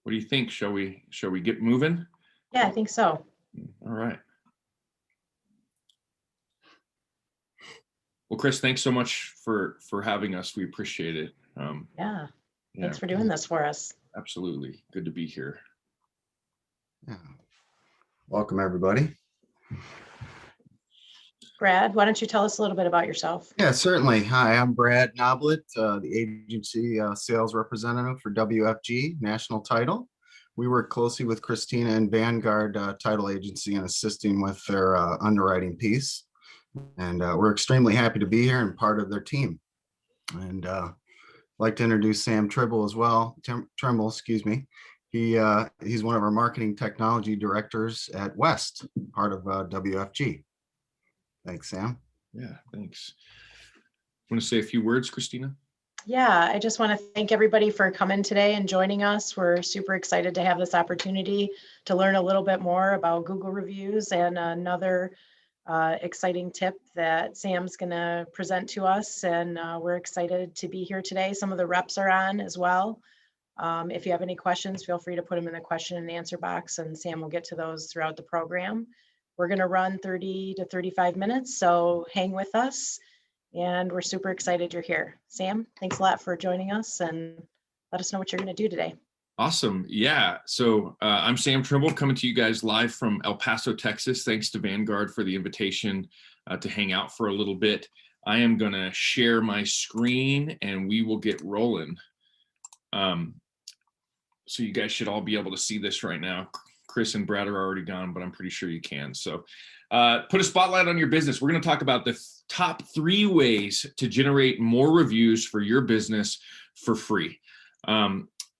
What do you think? Shall we get moving? Yeah, I think so. All right. Well, Chris, thanks so much for having us. We appreciate it. Yeah. Thanks for doing this for us. Absolutely. Good to be here. Yeah. Welcome, everybody. Brad, why don't you tell us a little bit about yourself? Yeah, certainly. Hi, I'm Brad Noblet, the agency sales representative for WFG National Title. We work closely with Christina and Vanguard Title Agency in assisting with their underwriting piece. And we're extremely happy to be here and part of their team. And I'd like to introduce Sam Trimble as well. Trimble, excuse me. He's one of our marketing technology directors at West, part of WFG. Thanks, Sam. Yeah, thanks. Want to say a few words, Christina? Yeah, I just want to thank everybody for coming today and joining us. We're super excited to have this opportunity to learn a little bit more about Google reviews and another exciting tip that Sam's going to present to us. And we're excited to be here today. Some of the reps are on as well. If you have any questions, feel free to put them in the question and answer box, and Sam will get to those throughout the program. We're going to run 30 to 35 minutes, so hang with us. And we're super excited you're here. Sam, thanks a lot for joining us, and let us know what you're going to do today. Awesome. Yeah. So I'm Sam Trimble, coming to you guys live from El Paso, Texas. Thanks to Vanguard for the invitation to hang out for a little bit. I am going to share my screen and we will get rolling. So you guys should all be able to see this right now. Chris and Brad are already gone, but I'm pretty sure you can. So put a spotlight on your business. We're going to talk about the top 3 ways to generate more reviews for your business for free.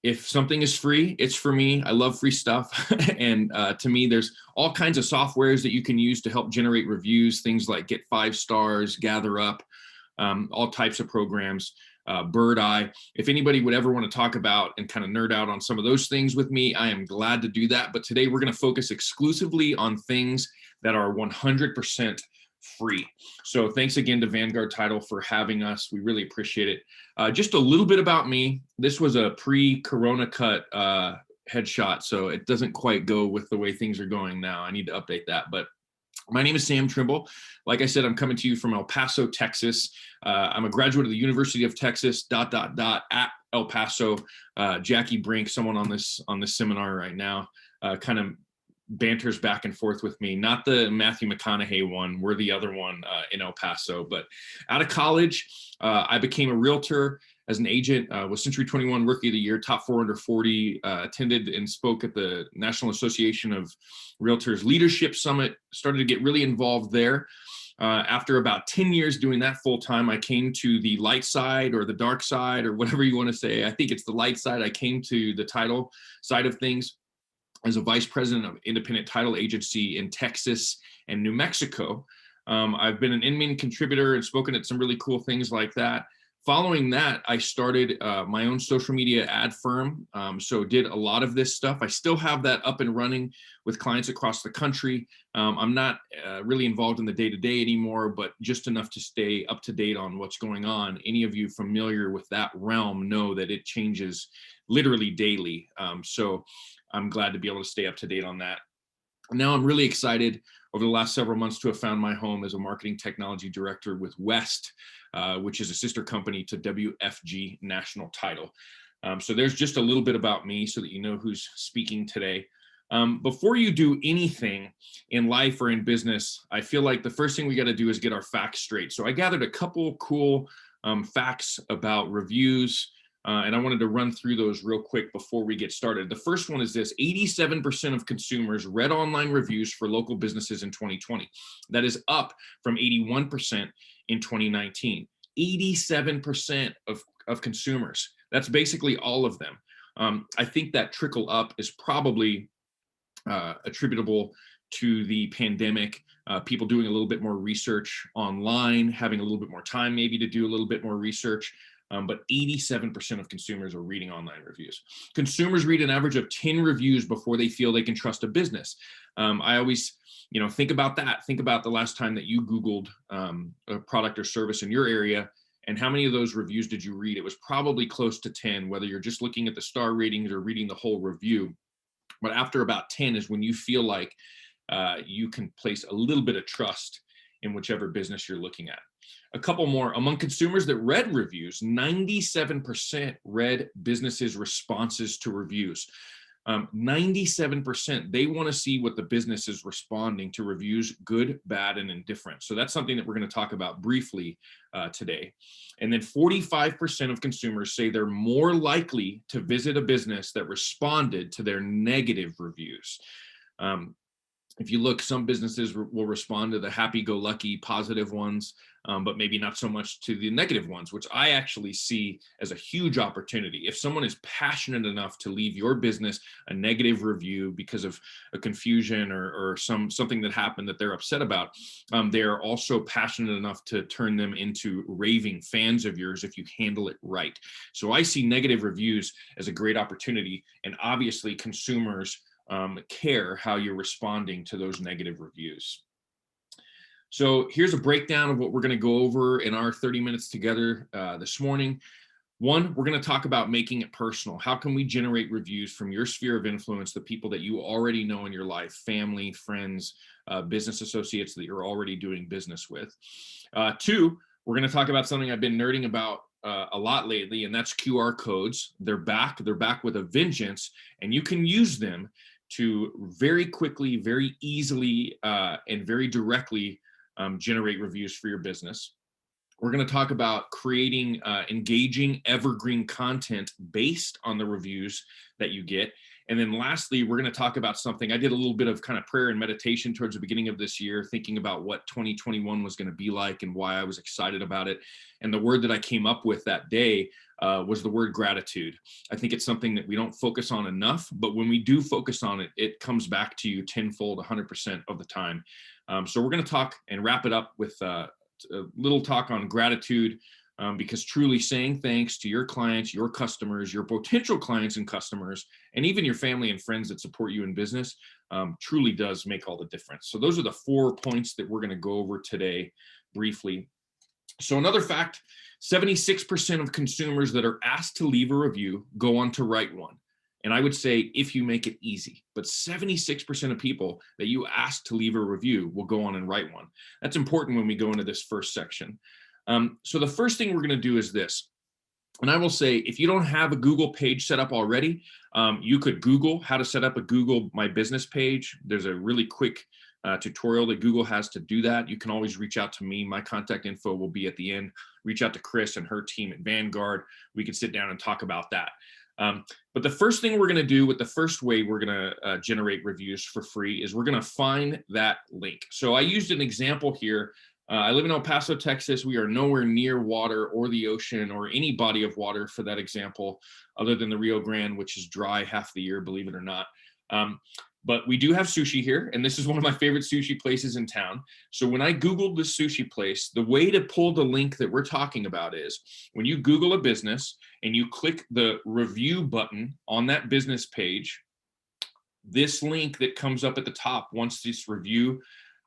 If something is free, it's for me. I love free stuff. And to me, there's all kinds of softwares that you can use to help generate reviews, things like Get 5 Stars, Gather Up, all types of programs. Bird Eye. If anybody would ever want to talk about and kind of nerd out on some of those things with me, I am glad to do that. But today we're going to focus exclusively on things that are 100% free. So thanks again to Vanguard Title for having us. We really appreciate it. Just a little bit about me. This was a pre-corona cut headshot, so it doesn't quite go with the way things are going now. I need to update that. But my name is Sam Trimble. Like I said, I'm coming to you from El Paso, Texas. I'm a graduate of the University of Texas, at El Paso. Jackie Brink, someone on this seminar right now, kind of banters back and forth with me. Not the Matthew McConaughey one, we're the other one in El Paso. But out of college, I became a realtor as an agent, was Century 21 Rookie of the Year, top 4 under 40, attended and spoke at the National Association of Realtors Leadership Summit, started to get really involved there. After about 10 years doing that full time, I came to the light side or the dark side or whatever you want to say. I think it's the light side. I came to the title side of things as a vice president of independent title agency in Texas and New Mexico. I've been an inmain contributor and spoken at some really cool things like that. Following that, I started my own social media ad firm. So did a lot of this stuff. I still have that up and running with clients across the country. I'm not really involved in the day-to-day anymore, but just enough to stay up to date on what's going on. Any of you familiar with that realm know that it changes literally daily. So I'm glad to be able to stay up to date on that. Now I'm really excited over the last several months to have found my home as a marketing technology director with West, which is a sister company to WFG National Title. So there's just a little bit about me so that you know who's speaking today. Before you do anything in life or in business, I feel like the first thing we got to do is get our facts straight. So I gathered a couple cool facts about reviews, and I wanted to run through those real quick before we get started. The first one is this: 87% of consumers read online reviews for local businesses in 2020. That is up from 81% in 2019. 87% of consumers. That's basically all of them. I think that trickle up is probably attributable to the pandemic, people doing a little bit more research online, having a little bit more time maybe to do a little bit more research. But 87% of consumers are reading online reviews. Consumers read an average of 10 reviews before they feel they can trust a business. I always, think about that. Think about the last time that you Googled a product or service in your area And how many of those reviews did you read? It was probably close to 10, whether you're just looking at the star ratings or reading the whole review. But after about 10 is when you feel like you can place a little bit of trust in whichever business you're looking at. A couple more. Among consumers that read reviews, 97% read businesses' responses to reviews. 97%, they want to see what the business is responding to reviews, good, bad, and indifferent. So that's something that we're going to talk about briefly today. And then 45% of consumers say they're more likely to visit a business that responded to their negative reviews. If you look, some businesses will respond to the happy-go-lucky positive ones, but maybe not so much to the negative ones, which I actually see as a huge opportunity. If someone is passionate enough to leave your business a negative review because of a confusion or something that happened that they're upset about, they're also passionate enough to turn them into raving fans of yours if you handle it right. So I see negative reviews as a great opportunity, and obviously consumers care how you're responding to those negative reviews. So here's a breakdown of what we're going to go over in our 30 minutes together this morning. One, we're going to talk about making it personal. How can we generate reviews from your sphere of influence, the people that you already know in your life, family, friends, business associates that you're already doing business with? Two, we're going to talk about something I've been nerding about a lot lately, and that's QR codes. They're back with a vengeance, and you can use them to very quickly, very easily, and very directly generate reviews for your business. We're going to talk about creating engaging evergreen content based on the reviews that you get. And then lastly, we're going to talk about something. I did a little bit of kind of prayer and meditation towards the beginning of this year, thinking about what 2021 was going to be like and why I was excited about it. And the word that I came up with that day was the word gratitude. I think it's something that we don't focus on enough, but when we do focus on it, it comes back to you tenfold, 100% of the time. So we're going to talk and wrap it up with a little talk on gratitude, because truly saying thanks to your clients, your customers, your potential clients and customers, and even your family and friends that support you in business truly does make all the difference. So those are the 4 points that we're going to go over today briefly. So another fact, 76% of consumers that are asked to leave a review go on to write one. And I would say if you make it easy, but 76% of people that you ask to leave a review will go on and write one. That's important when we go into this first section. So the first thing we're going to do is this. And I will say, if you don't have a Google page set up already, you could Google how to set up a Google My Business page. There's a really quick tutorial that Google has to do that. You can always reach out to me. My contact info will be at the end. Reach out to Chris and her team at Vanguard. We can sit down and talk about that. But the first thing we're going to do with the first way we're going to generate reviews for free is we're going to find that link. So I used an example here. I live in El Paso, Texas. We are nowhere near water or the ocean or any body of water for that example, other than the Rio Grande, which is dry half the year, believe it or not. But we do have sushi here, and this is one of my favorite sushi places in town. So when I Googled the sushi place, the way to pull the link that we're talking about is when you Google a business and you click the review button on that business page, this link that comes up at the top once this review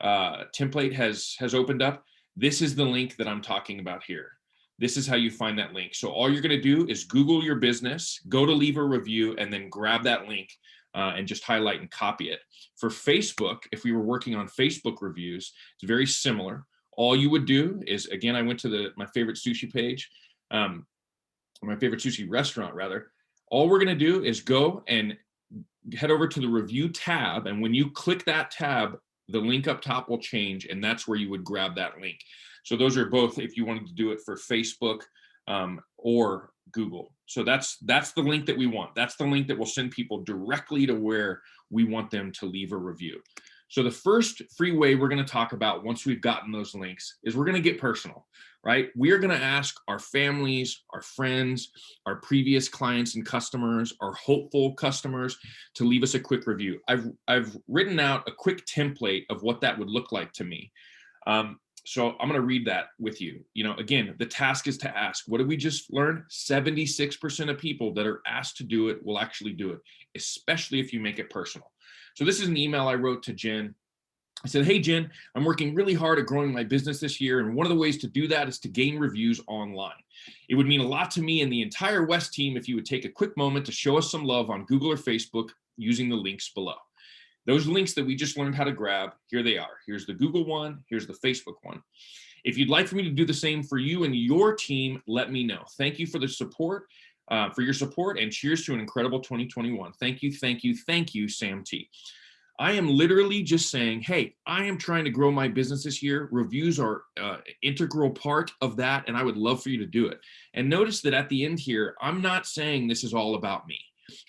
template has opened up, this is the link that I'm talking about here. This is how you find that link. So all you're going to do is Google your business, go to leave a review, and then grab that link and just highlight and copy it. For Facebook, if we were working on Facebook reviews, it's very similar. All you would do is, again, I went to my favorite sushi page, my favorite sushi restaurant rather. All we're going to do is go and head over to the review tab. And when you click that tab, the link up top will change, and that's where you would grab that link. So those are both if you wanted to do it for Facebook or Google. So that's the link that we want. That's the link that will send people directly to where we want them to leave a review. So the first free way we're going to talk about once we've gotten those links is we're going to get personal, right? We are going to ask our families, our friends, our previous clients and customers, our hopeful customers to leave us a quick review. I've written out a quick template of what that would look like to me. So I'm going to read that with you. You know, again, the task is to ask. What did we just learn? 76% of people that are asked to do it will actually do it, especially if you make it personal. So this is an email I wrote to Jen. I said, hey, Jen, I'm working really hard at growing my business this year. And one of the ways to do that is to gain reviews online. It would mean a lot to me and the entire West team if you would take a quick moment to show us some love on Google or Facebook using the links below. Those links that we just learned how to grab, here they are. Here's the Google one, here's the Facebook one. If you'd like for me to do the same for you and your team, let me know. Thank you for the support, for your support, and cheers to an incredible 2021. Thank you, thank you, thank you, Sam T. I am literally just saying, hey, I am trying to grow my business this year. Reviews are an integral part of that, and I would love for you to do it. And notice that at the end here, I'm not saying this is all about me.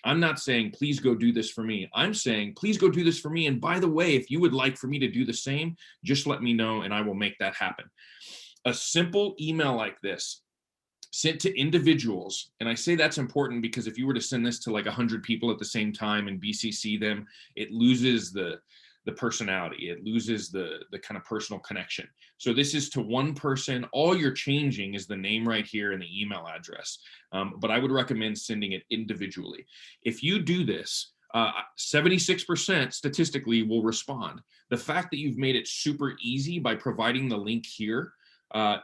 I'm not saying, please go do this for me. I'm saying, please go do this for me. And by the way, if you would like for me to do the same, just let me know and I will make that happen. A simple email like this sent to individuals, and I say that's important because if you were to send this to like 100 people at the same time and BCC them, it loses the personality, it loses the kind of personal connection. So this is to one person. All you're changing is the name right here and the email address, but I would recommend sending it individually. If you do this, 76% statistically will respond. The fact that you've made it super easy by providing the link here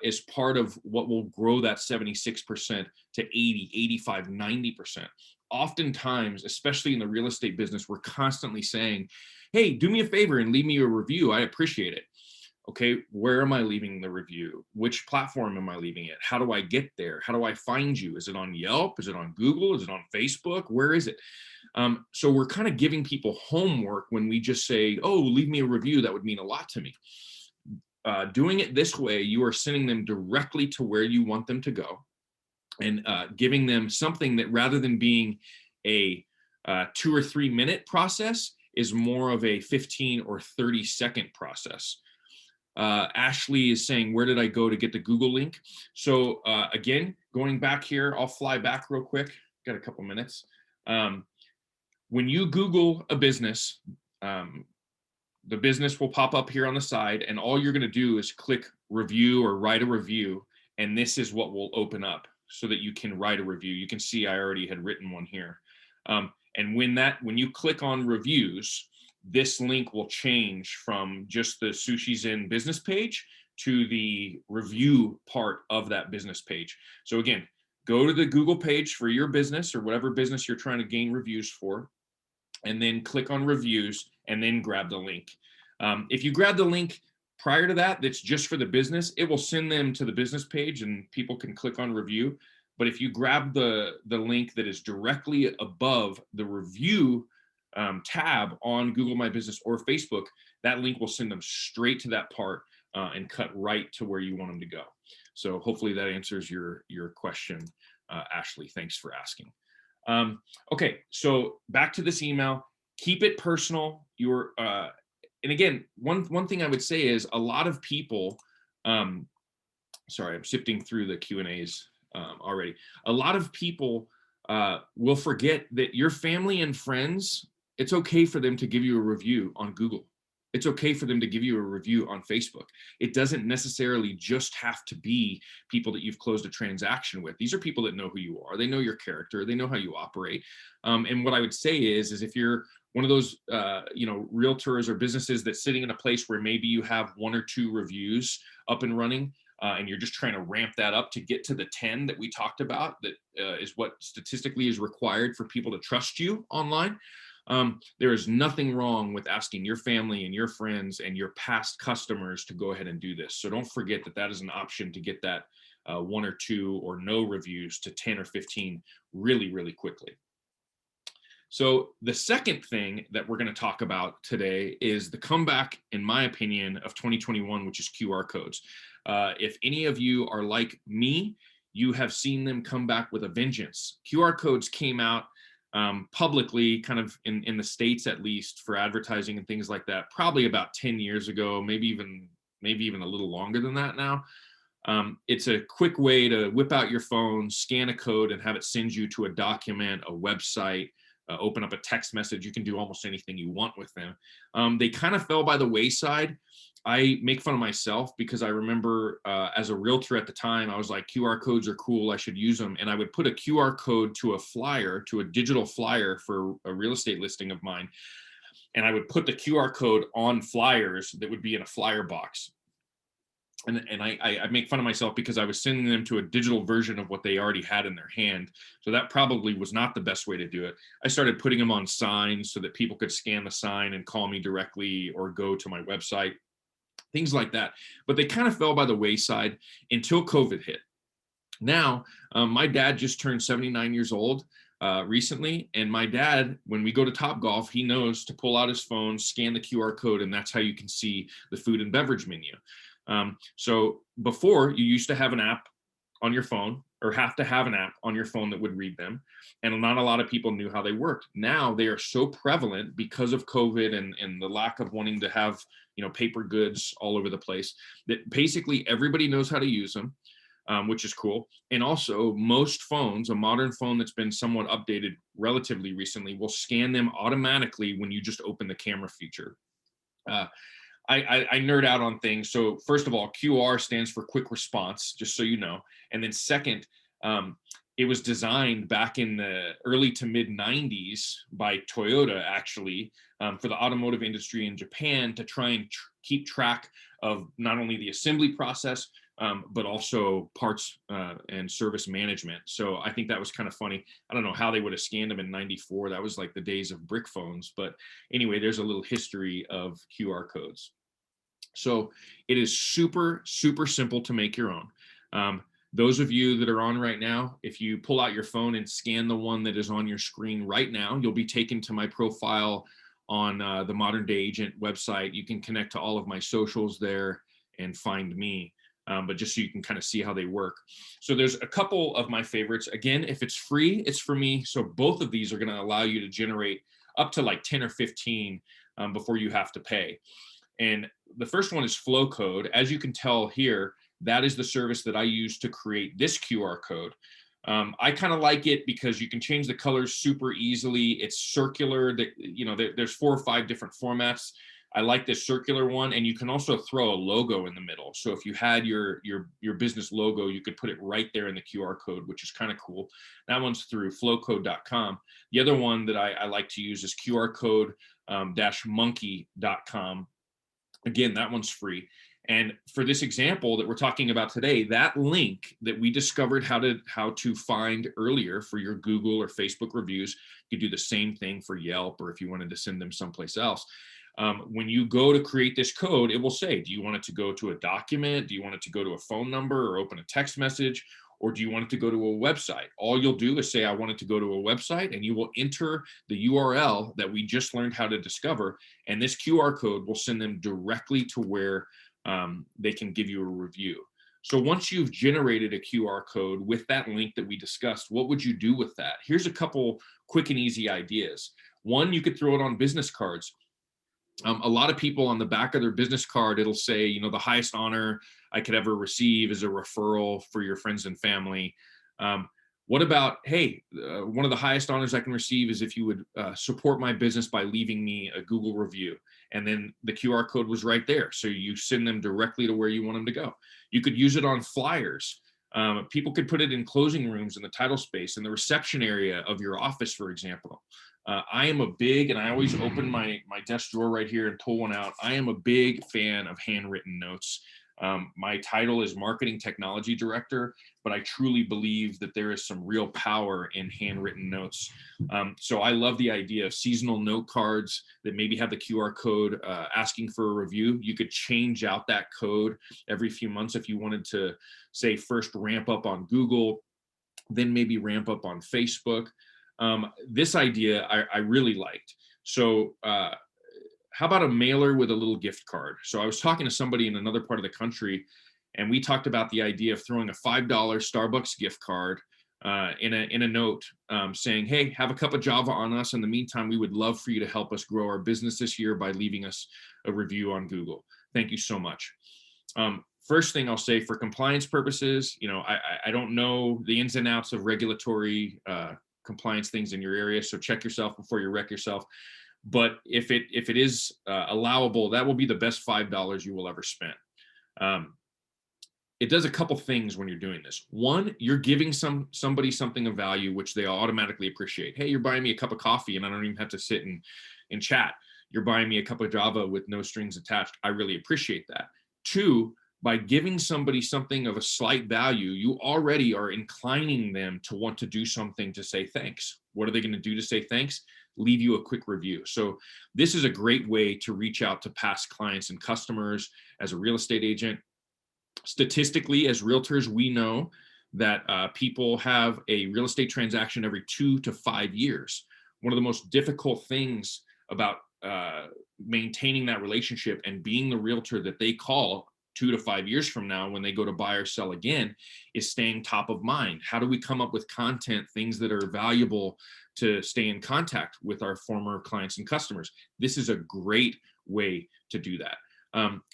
is part of what will grow that 76% to 80, 85, 90%. Oftentimes, especially in the real estate business, we're constantly saying, hey, do me a favor and leave me a review. I appreciate it. Okay, where am I leaving the review? Which platform am I leaving it? How do I get there? How do I find you? Is it on Yelp? Is it on Google? Is it on Facebook? Where is it? So we're kind of giving people homework when we just say, oh, leave me a review. That would mean a lot to me. Doing it this way, you are sending them directly to where you want them to go and giving them something that rather than being a 2 or 3 minute process is more of a 15 or 30-second process. Ashley is saying, where did I go to get the Google link? So again, going back here, I'll fly back real quick. Got a couple minutes. When you Google a business, the business will pop up here on the side, and all you're going to do is click review or write a review, and this is what will open up so that you can write a review. You can see I already had written one here. And when you click on reviews, this link will change from just the Sushi Zen business page to the review part of that business page. So again, go to the Google page for your business or whatever business you're trying to gain reviews for, and then click on reviews and then grab the link. If you grab the link prior to that, that's just for the business, it will send them to the business page and people can click on review. But if you grab the link that is directly above the review tab on Google My Business or Facebook, that link will send them straight to that part and cut right to where you want them to go. So hopefully that answers your question, Ashley. Thanks for asking. Okay, so back to this email. Keep it personal. And again, one thing I would say is a lot of people, sorry, I'm sifting through the Q&As already. A lot of people will forget that your family and friends, it's okay for them to give you a review on Google. It's okay for them to give you a review on Facebook. It doesn't necessarily just have to be people that you've closed a transaction with. These are people that know who you are. They know your character. They know how you operate. And what I would say is if you're one of those, realtors or businesses that's sitting in a place where maybe you have 1 or 2 reviews up and running, and you're just trying to ramp that up to get to the 10 that we talked about, that is what statistically is required for people to trust you online. There is nothing wrong with asking your family and your friends and your past customers to go ahead and do this. So don't forget that that is an option to get that 1 or 2 or no reviews to 10 or 15 really, really quickly. So the second thing that we're going to talk about today is the comeback, in my opinion, of 2021, which is QR codes. If any of you are like me, you have seen them come back with a vengeance. QR codes came out publicly, kind of in the States at least, for advertising and things like that, probably about 10 years ago, maybe even a little longer than that now. It's a quick way to whip out your phone, scan a code, and have it send you to a document, a website, open up a text message. You can do almost anything you want with them. They kind of fell by the wayside. I make fun of myself because I remember as a realtor at the time, I was like, QR codes are cool, I should use them. And I would put a QR code to a flyer, to a digital flyer for a real estate listing of mine. and I would put the QR code on flyers that would be in a flyer box. And I make fun of myself because I was sending them to a digital version of what they already had in their hand. So that probably was not the best way to do it. I started putting them on signs so that people could scan the sign and call me directly or go to my website, things like that. But they kind of fell by the wayside until COVID hit. Now, my dad just turned 79 years old recently. And my dad, when we go to Topgolf, he knows to pull out his phone, scan the QR code, and that's how you can see the food and beverage menu. So before, you used to have an app on your phone, or have to have an app on your phone that would read them. And not a lot of people knew how they worked. Now they are so prevalent because of COVID and the lack of wanting to have, paper goods all over the place, that basically everybody knows how to use them, which is cool. And also most phones, a modern phone that's been somewhat updated relatively recently, will scan them automatically when you just open the camera feature. I nerd out on things. So first of all, QR stands for quick response, just so you know. And then second, it was designed back in the early to mid 90s by Toyota, actually, for the automotive industry in Japan to try and keep track of not only the assembly process, but also parts and service management. So I think that was kind of funny. I don't know how they would have scanned them in 94. That was like the days of brick phones. But anyway, there's a little history of QR codes. So it is super, super simple to make your own. Those of you that are on right now, if you pull out your phone and scan the one that is on your screen right now, you'll be taken to my profile on the Modern Day Agent website. You can connect to all of my socials there and find me. But just so you can kind of see how they work. So there's a couple of my favorites. Again, if it's free, it's for me. So both of these are going to allow you to generate up to like 10 or 15 before you have to pay. And the first one is Flowcode. As you can tell here, that is the service that I use to create this QR code. I kind of like it because you can change the colors super easily. It's circular. There's 4 or 5 different formats. I like this circular one, and you can also throw a logo in the middle. So if you had your business logo, you could put it right there in the QR code, which is kind of cool. That one's through flowcode.com. The other one that I like to use is qrcode-monkey.com. Again, that one's free. And for this example that we're talking about today, that link that we discovered how to find earlier for your Google or Facebook reviews, you could do the same thing for Yelp, or if you wanted to send them someplace else. When you go to create this code, it will say, do you want it to go to a document? Do you want it to go to a phone number or open a text message? Or do you want it to go to a website? All you'll do is say, I want it to go to a website, and you will enter the URL that we just learned how to discover. And this QR code will send them directly to where they can give you a review. So once you've generated a QR code with that link that we discussed, what would you do with that? Here's a couple quick and easy ideas. One, you could throw it on business cards. A lot of people on the back of their business card, it'll say, the highest honor I could ever receive is a referral for your friends and family. What about, hey, one of the highest honors I can receive is if you would support my business by leaving me a Google review. And then the QR code was right there. So you send them directly to where you want them to go. You could use it on flyers. People could put it in closing rooms in the title space, in the reception area of your office, for example. I am a big, and I always open my desk drawer right here and pull one out. I am a big fan of handwritten notes. My title is Marketing Technology Director, but I truly believe that there is some real power in handwritten notes. So I love the idea of seasonal note cards that maybe have the QR code asking for a review. You could change out that code every few months if you wanted to, say, first ramp up on Google, then maybe ramp up on Facebook. This idea I really liked. So how about a mailer with a little gift card? So I was talking to somebody in another part of the country, and we talked about the idea of throwing a $5 Starbucks gift card in a note saying, hey, have a cup of Java on us. In the meantime, we would love for you to help us grow our business this year by leaving us a review on Google. Thank you so much. First thing I'll say, for compliance purposes, I don't know the ins and outs of regulatory compliance things in your area, so check yourself before you wreck yourself. But if it is allowable, that will be the best $5 you will ever spend. It does a couple things when you're doing this. One, you're giving somebody something of value, which they automatically appreciate. Hey, you're buying me a cup of coffee, and I don't even have to sit and chat. you're buying me a cup of Java with no strings attached. I really appreciate that. Two, by giving somebody something of a slight value, you already are inclining them to want to do something to say thanks. What are they going to do to say thanks? Leave you a quick review. So this is a great way to reach out to past clients and customers as a real estate agent. Statistically, as realtors, we know that people have a real estate transaction every 2 to 5 years. One of the most difficult things about maintaining that relationship and being the realtor that they call 2 to 5 years from now when they go to buy or sell again is staying top of mind. How do we come up with content, things that are valuable to stay in contact with our former clients and customers? This is a great way to do that.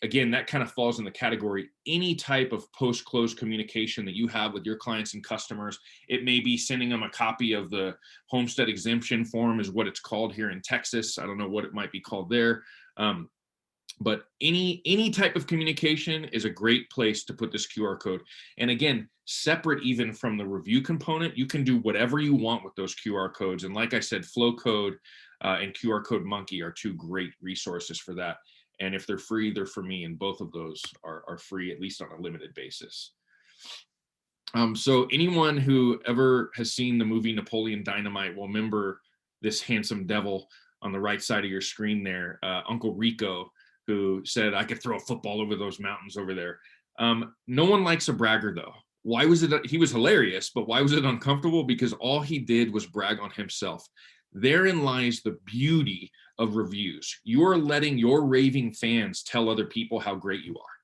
Again, that kind of falls in the category, any type of post-close communication that you have with your clients and customers. It may be sending them a copy of the homestead exemption form is what it's called here in Texas. I don't know what it might be called there. But any type of communication is a great place to put this QR code. And again, separate even from the review component, you can do whatever you want with those QR codes. And like I said, Flowcode and QR Code Monkey are two great resources for that. And if they're free, they're for me. And both of those are free, at least on a limited basis. So anyone who ever has seen the movie Napoleon Dynamite will remember this handsome devil on the right side of your screen there, Uncle Rico, who said, I could throw a football over those mountains over there. No one likes a bragger though. Why was it, he was hilarious, but why was it uncomfortable? Because all he did was brag on himself. Therein lies the beauty of reviews. You are letting your raving fans tell other people how great you are.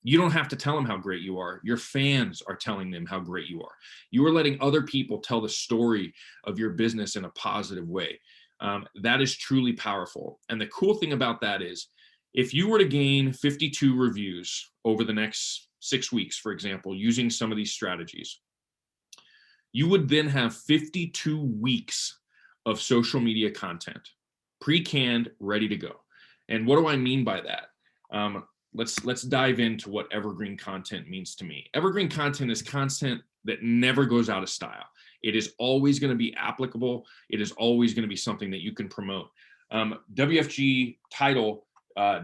You don't have to tell them how great you are. Your fans are telling them how great you are. You are letting other people tell the story of your business in a positive way. That is truly powerful. And the cool thing about that is, if you were to gain 52 reviews over the next 6 weeks, for example, using some of these strategies, you would then have 52 weeks of social media content, pre-canned, ready to go. And what do I mean by that? Let's dive into what evergreen content means to me. Evergreen content is content that never goes out of style. It is always going to be applicable. It is always going to be something that you can promote. WFG Title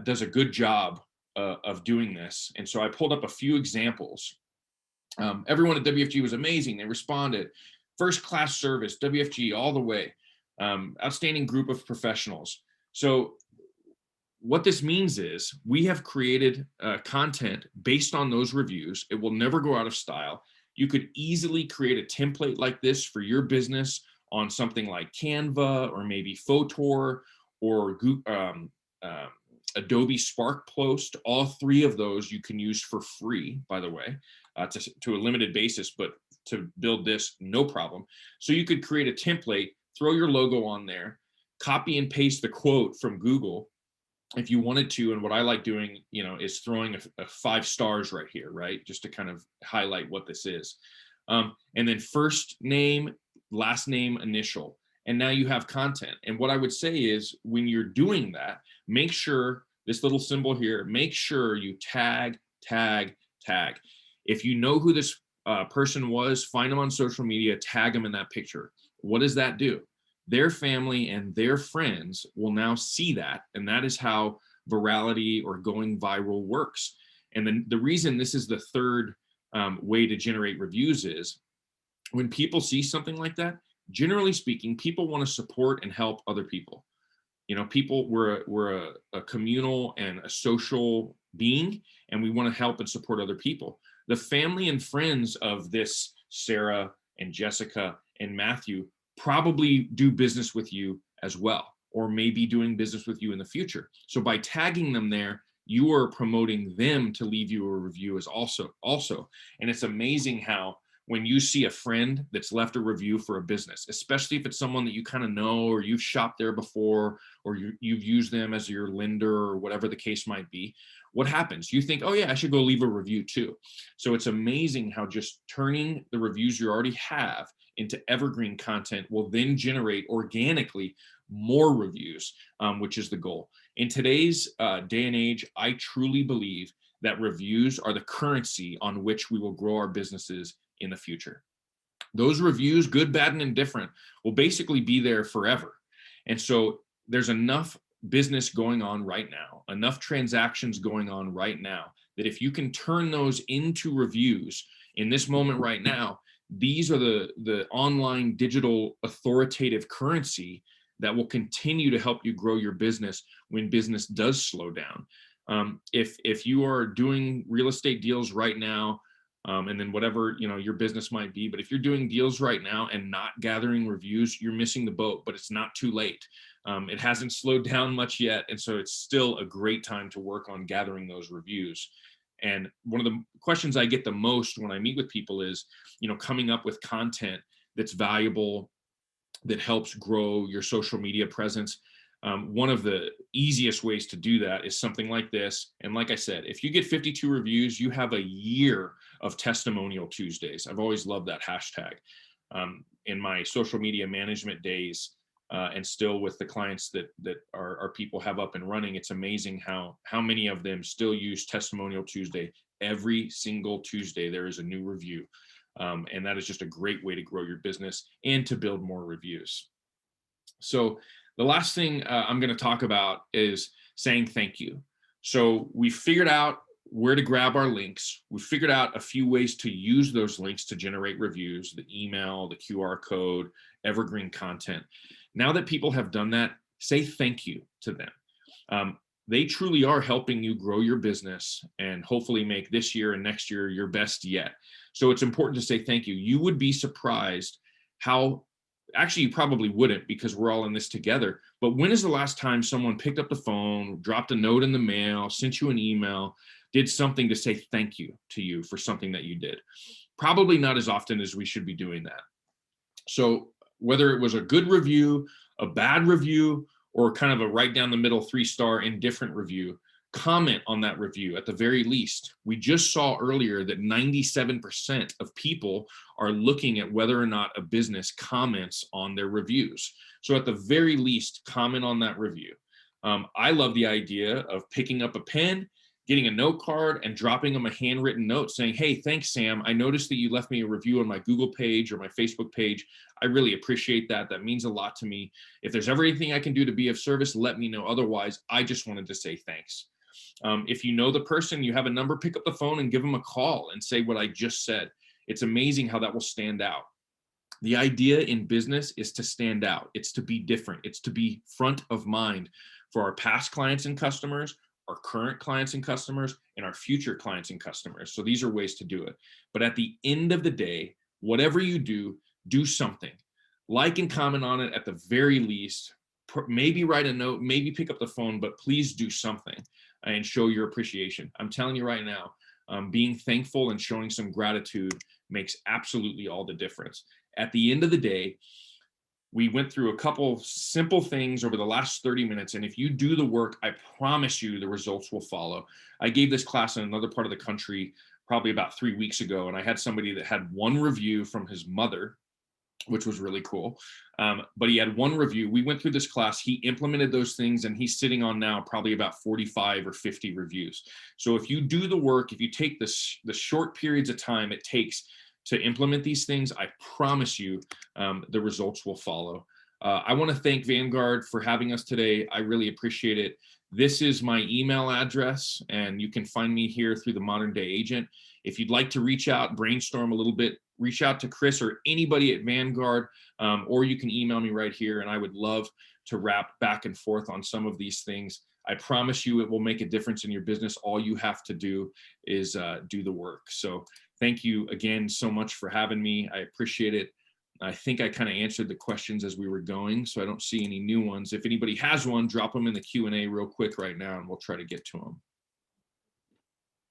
does a good job of doing this. And so I pulled up a few examples. Everyone at WFG was amazing. They responded. First class service, WFG all the way. Outstanding group of professionals. So what this means is we have created content based on those reviews. It will never go out of style. You could easily create a template like this for your business on something like Canva or maybe Photor or Adobe Spark Post. All three of those you can use for free, by the way, to a limited basis, but to build this, no problem. So you could create a template, throw your logo on there, copy and paste the quote from Google if you wanted to. And what I like doing, is throwing a 5 stars right here, right? Just to kind of highlight what this is. And then first name, last name, initial. And now you have content. And what I would say is when you're doing that, make sure this little symbol here, make sure you tag. If you know who this person was, find them on social media, tag them in that picture. What does that do? Their family and their friends will now see that. And that is how virality or going viral works. And then the reason this is the third way to generate reviews is when people see something like that, generally speaking, people want to support and help other people. We're a communal and a social being, and we want to help and support other people. The family and friends of this Sarah and Jessica and Matthew probably do business with you as well, or maybe doing business with you in the future. So by tagging them there, you are promoting them to leave you a review as also. And it's amazing how when you see a friend that's left a review for a business, especially if it's someone that you kind of know, or you've shopped there before, or you've used them as your lender or whatever the case might be, what happens? You think, oh yeah, I should go leave a review too. So it's amazing how just turning the reviews you already have into evergreen content will then generate organically more reviews, which is the goal. In today's day and age, I truly believe that reviews are the currency on which we will grow our businesses in the future. Those reviews, good, bad, and indifferent, will basically be there forever. And so there's enough business going on right now, enough transactions going on right now, that if you can turn those into reviews in this moment right now, these are the online digital authoritative currency that will continue to help you grow your business when business does slow down. If you are doing real estate deals right now, and then whatever your business might be, but if you're doing deals right now and not gathering reviews, you're missing the boat. But it's not too late. It hasn't slowed down much yet, and so it's still a great time to work on gathering those reviews. And one of the questions I get the most when I meet with people is, coming up with content that's valuable, that helps grow your social media presence. One of the easiest ways to do that is something like this. And like I said, if you get 52 reviews, you have a year of Testimonial Tuesdays. I've always loved that hashtag. In my social media management days, and still with the clients that our people have up and running, it's amazing how many of them still use Testimonial Tuesday. Every single Tuesday, there is a new review. And that is just a great way to grow your business and to build more reviews. So the last thing I'm going to talk about is saying thank you. So we figured out where to grab our links. We figured out a few ways to use those links to generate reviews, the email, the QR code, evergreen content. Now that people have done that, say thank you to them. They truly are helping you grow your business and hopefully make this year and next year your best yet. So it's important to say thank you. You would be surprised how, actually you probably wouldn't because we're all in this together, but when is the last time someone picked up the phone, dropped a note in the mail, sent you an email, did something to say thank you to you for something that you did? Probably not as often as we should be doing that. So whether it was a good review, a bad review, or kind of a right down the middle 3-star indifferent review, comment on that review at the very least. We just saw earlier that 97% of people are looking at whether or not a business comments on their reviews. So at the very least, comment on that review. I love the idea of picking up a pen, getting a note card and dropping them a handwritten note saying, hey, thanks, Sam. I noticed that you left me a review on my Google page or my Facebook page. I really appreciate that. That means a lot to me. If there's ever anything I can do to be of service, let me know. Otherwise, I just wanted to say thanks. If you know the person, you have a number, pick up the phone and give them a call and say what I just said. It's amazing how that will stand out. The idea in business is to stand out. It's to be different. It's to be front of mind for our past clients and customers, our current clients and customers, and our future clients and customers. So these are ways to do it. But at the end of the day, whatever you do, do something. Like and comment on it at the very least. Maybe write a note, maybe pick up the phone, but please do something and show your appreciation. I'm telling you right now, being thankful and showing some gratitude makes absolutely all the difference. At the end of the day, we went through a couple simple things over the last 30 minutes. And if you do the work, I promise you the results will follow. I gave this class in another part of the country probably about 3 weeks ago. And I had somebody that had one review from his mother, which was really cool. But he had one review. We went through this class. He implemented those things and he's sitting on now probably about 45 or 50 reviews. So if you do the work, if you take the short periods of time it takes to implement these things, I promise you the results will follow. I want to thank Vanguard for having us today. I really appreciate it. This is my email address, and you can find me here through the Modern Day Agent. If you'd like to reach out, brainstorm a little bit, reach out to Chris or anybody at Vanguard, or you can email me right here, and I would love to wrap back and forth on some of these things. I promise you it will make a difference in your business. All you have to do is do the work. So thank you again so much for having me. I appreciate it. I think I kind of answered the questions as we were going, so I don't see any new ones. If anybody has one, drop them in the Q&A real quick right now, and we'll try to get to them.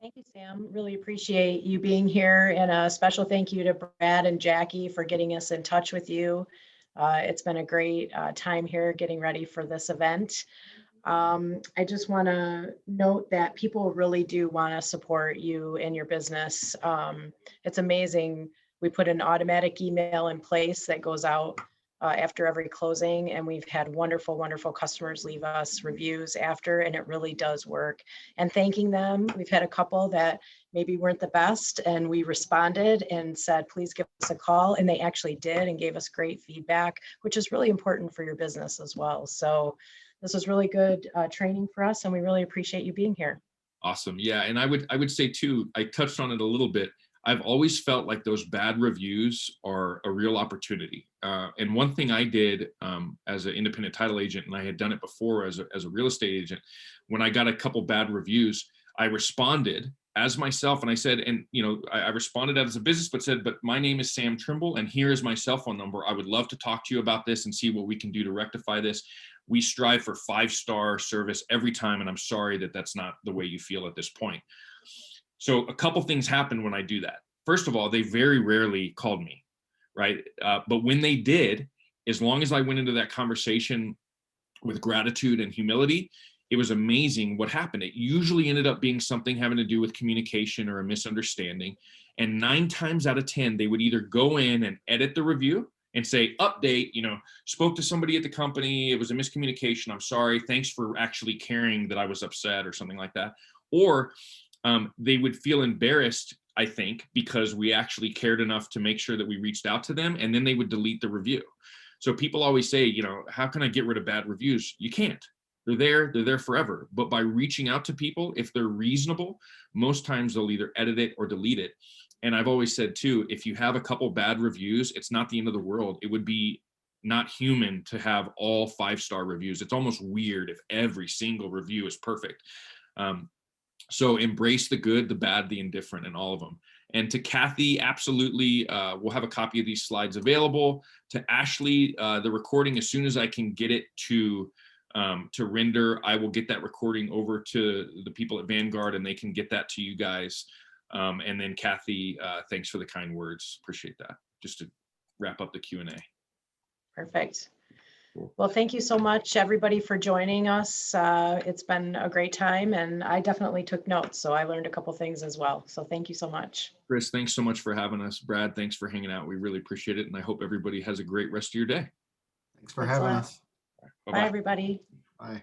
Thank you, Sam. Really appreciate you being here. And a special thank you to Brad and Jackie for getting us in touch with you. It's been a great time here getting ready for this event. I just want to note that people really do want to support you and your business. It's amazing. We put an automatic email in place that goes out after every closing, and we've had wonderful, wonderful customers leave us reviews after, and it really does work. And thanking them, we've had a couple that maybe weren't the best, and we responded and said, please give us a call, and they actually did and gave us great feedback, which is really important for your business as well. So This was really good training for us, and we really appreciate you being here. Awesome. Yeah. And I would say too, I touched on it a little bit. I've always felt like those bad reviews are a real opportunity. And one thing I did as an independent title agent, and I had done it before as a real estate agent, when I got a couple bad reviews, I responded as myself. And I said, and I responded as a business, but said, but my name is Sam Trimble, and here is my cell phone number. I would love to talk to you about this and see what we can do to rectify this. We strive for 5-star service every time, and I'm sorry that that's not the way you feel at this point. So a couple things happened when I do that. First of all, they very rarely called me, right? But when they did, as long as I went into that conversation with gratitude and humility, it was amazing what happened. It usually ended up being something having to do with communication or a misunderstanding. And 9 times out of 10, they would either go in and edit the review and say, update, spoke to somebody at the company, it was a miscommunication, I'm sorry, thanks for actually caring that I was upset or something like that. Or they would feel embarrassed, I think, because we actually cared enough to make sure that we reached out to them, and then they would delete the review. So people always say, how can I get rid of bad reviews? You can't. They're there forever. But by reaching out to people, if they're reasonable, most times they'll either edit it or delete it. And I've always said too, if you have a couple bad reviews, it's not the end of the world. It would be not human to have all 5-star reviews. It's almost weird if every single review is perfect. So embrace the good, the bad, the indifferent, and all of them. And to Kathy, absolutely, we'll have a copy of these slides available. To Ashley, the recording, as soon as I can get it to render, I will get that recording over to the people at Vanguard, and they can get that to you guys. And then Kathy, thanks for the kind words. Appreciate that. Just to wrap up the Q&A. Perfect. Well, thank you so much, everybody, for joining us. It's been a great time, and I definitely took notes, so I learned a couple things as well. So thank you so much. Chris, thanks so much for having us. Brad, thanks for hanging out. We really appreciate it, and I hope everybody has a great rest of your day. Thanks for having us. Bye, everybody. Bye.